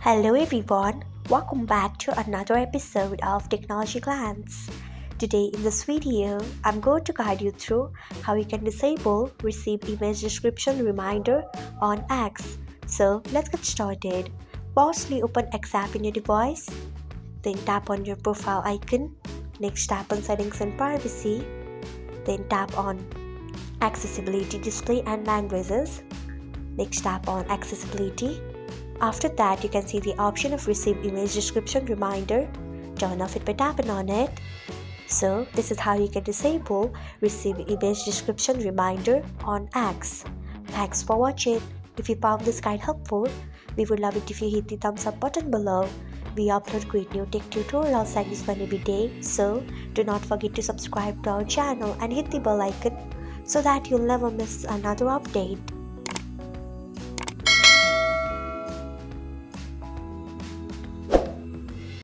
Hello everyone, welcome back to another episode of Technologyglance. Today in this video, I'm going to guide you through how you can disable Receive Image Description Reminder on X. So let's get started. Firstly, open X app in your device, then tap on your profile icon, next tap on Settings and Privacy, then tap on Accessibility Display and Languages, next tap on Accessibility. After that, you can see the option of Receive Image Description Reminder. Turn off it by tapping on it. So, this is how you can disable Receive Image Description Reminder on X. Thanks for watching. If you found this guide helpful, we would love it if you hit the thumbs up button below. We upload great new tech tutorials like this one every day, so do not forget to subscribe to our channel and hit the bell icon so that you'll never miss another update.